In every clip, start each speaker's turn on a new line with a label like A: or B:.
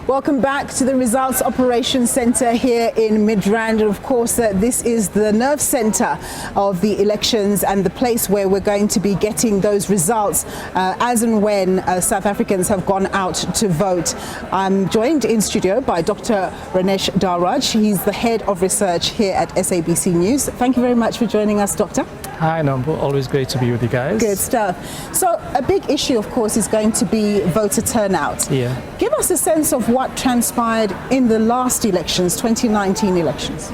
A: Welcome back to the Results Operations Centre here in Midrand. And of course, this is the nerve centre of the elections and the place where we're going to be getting those results as and when South Africans have gone out to vote. I'm joined in studio by Dr Ronesh Dhawraj. He's the Head of Research here at SABC News. Thank you very much for joining us, Doctor.
B: Hi, Nombo. Always great to be with you guys.
A: Good stuff. So a big issue, of course, is going to be voter turnout.
B: Yeah.
A: Give us a sense of what transpired in the last elections, 2019 elections.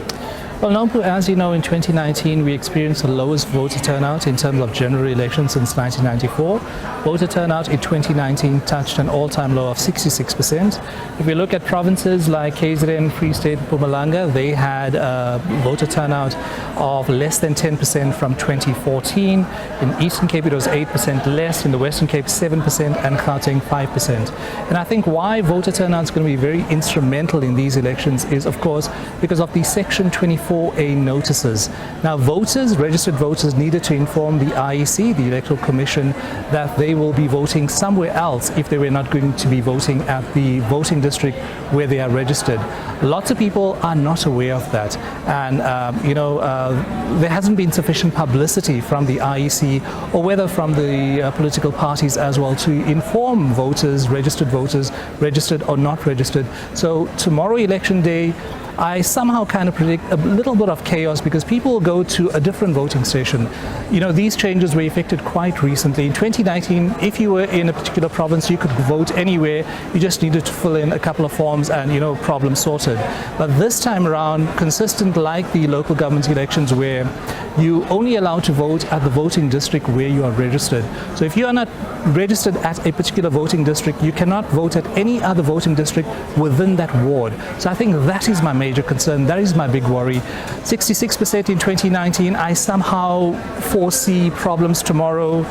B: Well, Nombo, as you know, in 2019 we experienced the lowest voter turnout in terms of general elections since 1994. Voter turnout in 2019 touched an all-time low of 66%. If we look at provinces like KZN, Free State, Mpumalanga, they had a voter turnout of less than 10% from 2014. In Eastern Cape it was 8% less, in the Western Cape 7%, and Gauteng 5%. And I think why voter turnout is going to be very instrumental in these elections is, of course, because of the Section 24A notices. Now, registered voters needed to inform the IEC, the Electoral Commission, that they will be voting somewhere else if they were not going to be voting at the voting district where they are registered. Lots of people are not aware of that, and there hasn't been sufficient publicity from the IEC or whether from the political parties as well to inform voters, registered or not registered. So tomorrow, election day, I somehow kind of predict a little bit of chaos because people will go to a different voting station. You know, these changes were effected quite recently. In 2019, if you were in a particular province, you could vote anywhere. You just needed to fill in a couple of forms and, problem sorted. But this time around, consistent like the local government elections where you only allowed to vote at the voting district where you are registered. So if you are not registered at a particular voting district, you cannot vote at any other voting district within that ward. So I think that is my major concern. That is my big worry. 66% in 2019. I somehow foresee problems tomorrow.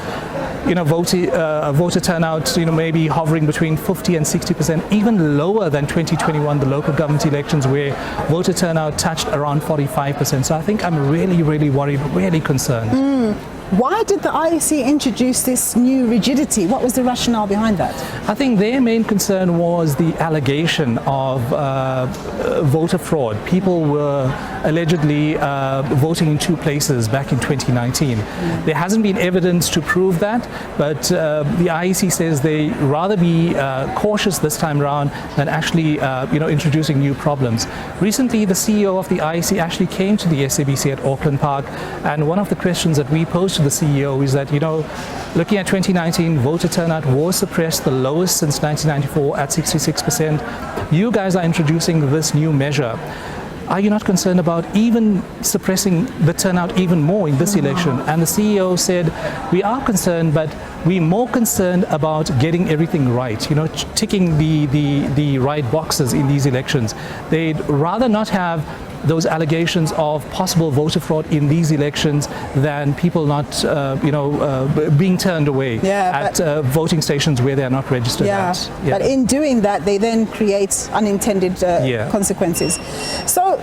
B: Voter turnout, maybe hovering between 50 and 60%, even lower than 2021, the local government elections, where voter turnout touched around 45%. So I think I'm really, really worried, really concerned.
A: Why did the IEC introduce this new rigidity? What was the rationale behind that?
B: I think their main concern was the allegation of voter fraud. People were allegedly voting in two places back in 2019. There hasn't been evidence to prove that, but the IEC says they rather be cautious this time around than actually introducing new problems. Recently, the CEO of the IEC actually came to the SABC at Auckland Park, and one of the questions that we posed to the CEO is that, looking at 2019, voter turnout was suppressed, the lowest since 1994 at 66%. You guys are introducing this new measure. Are you not concerned about even suppressing the turnout even more in this election? And the CEO said, we are concerned, but we're more concerned about getting everything right, ticking the right boxes in these elections. They'd rather not have those allegations of possible voter fraud in these elections than people not, being turned away at voting stations where they are not registered at. Yeah.
A: But in doing that, they then create unintended consequences. So,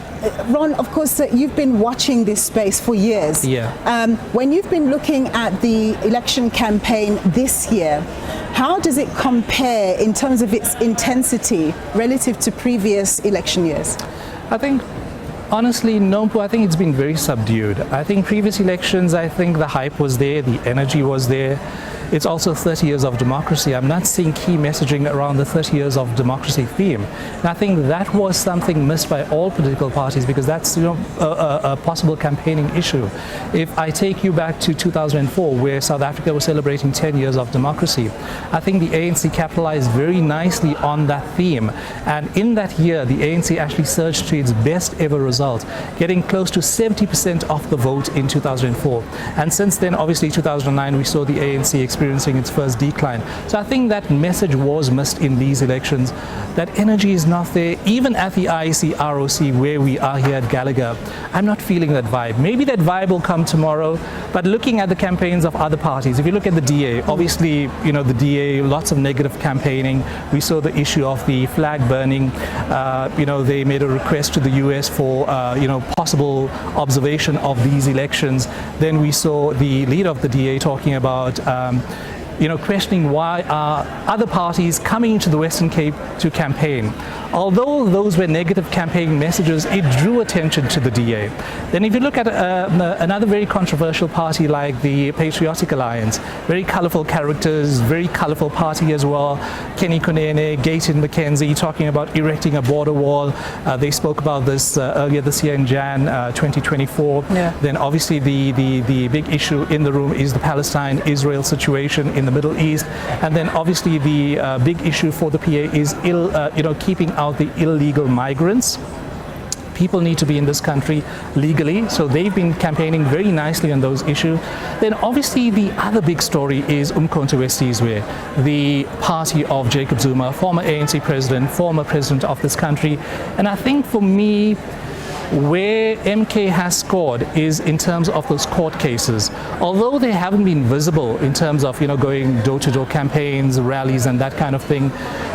A: Ron, of course, you've been watching this space for years. When you've been looking at the election campaign this year, how does it compare in terms of its intensity relative to previous election years?
B: I think, honestly, Nompu, I think it's been very subdued. I think previous elections, I think the hype was there, the energy was there. It's also 30 years of democracy. I'm not seeing key messaging around the 30 years of democracy theme. And I think that was something missed by all political parties because that's a possible campaigning issue. If I take you back to 2004, where South Africa was celebrating 10 years of democracy, I think the ANC capitalized very nicely on that theme. And in that year, the ANC actually surged to its best ever result, getting close to 70% of the vote in 2004. And since then, obviously, 2009, we saw the ANC experiencing its first decline. So I think that message was missed in these elections. That energy is not there, even at the IEC ROC where we are here at Gallagher. I'm not feeling that vibe. Maybe that vibe will come tomorrow, but looking at the campaigns of other parties, if you look at the DA, obviously, the DA, lots of negative campaigning. We saw the issue of the flag burning. They made a request to the US for, possible observation of these elections. Then we saw the leader of the DA talking about questioning why are other parties coming into the Western Cape to campaign. Although those were negative campaign messages, it drew attention to the DA. Then if you look at another very controversial party like the Patriotic Alliance, very colourful characters, very colourful party as well. Kenny Kunene, Gayton McKenzie talking about erecting a border wall. They spoke about this earlier this year in Jan 2024. Yeah. Then obviously the big issue in the room is the Palestine-Israel situation in the Middle East. And then obviously the big issue for the PA is keeping out the illegal migrants. People need to be in this country legally, so they've been campaigning very nicely on those issues. Then obviously the other big story is Umkhonto weSizwe, the party of Jacob Zuma, former ANC president, former president of this country. And I think for me, where MK has scored is in terms of those court cases. Although they haven't been visible in terms of going door-to-door campaigns, rallies and that kind of thing,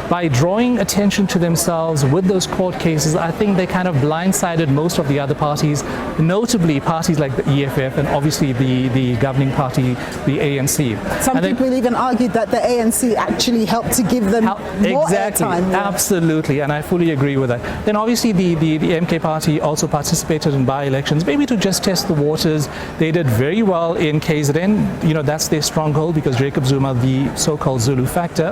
B: by drawing attention to themselves with those court cases, I think they kind of blindsided most of the other parties, notably parties like the EFF and obviously the governing party, the ANC.
A: Some people even argued that the ANC actually helped to give them more airtime.
B: Yeah. Absolutely, and I fully agree with that. Then obviously the MK party also participated in by-elections, maybe to just test the waters. They did very well in KZN, that's their stronghold because Jacob Zuma, the so-called Zulu factor.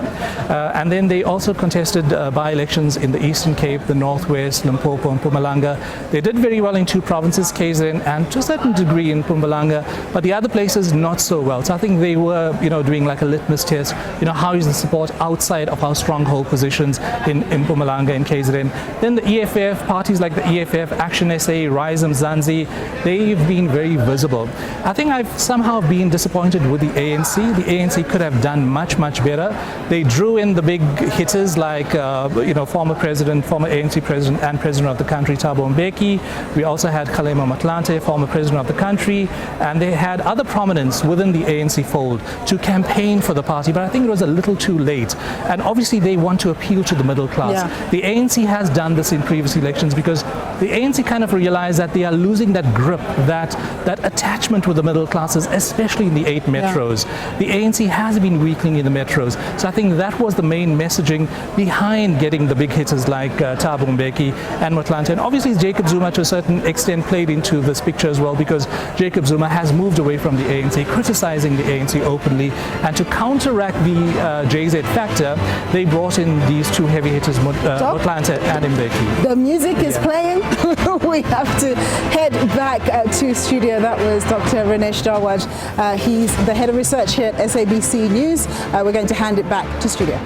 B: And then they also contested by-elections in the Eastern Cape, the Northwest, Limpopo and Mpumalanga. They did very well in two provinces, KZN and to a certain degree in Mpumalanga, but the other places not so well. So I think they were, doing like a litmus test, how is the support outside of our stronghold positions in Mpumalanga and KZN. Then the EFF, parties like the EFF, Action SA, Rise Mzansi, they've been very visible. I think I've somehow been disappointed with the ANC. The ANC could have done much, much better. They drew in the big hitters like former ANC president and president of the country Thabo Mbeki. We also had Kgalema Motlanthe, former president of the country, and they had other prominence within the ANC fold to campaign for the party, but I think it was a little too late. And obviously they want to appeal to the middle class. Yeah. The ANC has done this in previous elections because the ANC kind of realized that they are losing that grip, that attachment with the middle classes, especially in the 8 metros. Yeah. The ANC has been weakening in the metros. So I think that was the main messaging behind getting the big hitters like Thabo Mbeki and Motlanthe. And obviously Jacob Zuma to a certain extent played into this picture as well because Jacob Zuma has moved away from the ANC, criticizing the ANC openly. And to counteract the JZ factor, they brought in these two heavy hitters, Motlanthe and Mbeki.
A: The music is playing. We have to head back to studio. That was Dr. Ronesh Dhawraj. He's the head of research here at SABC News. We're going to hand it back to studio.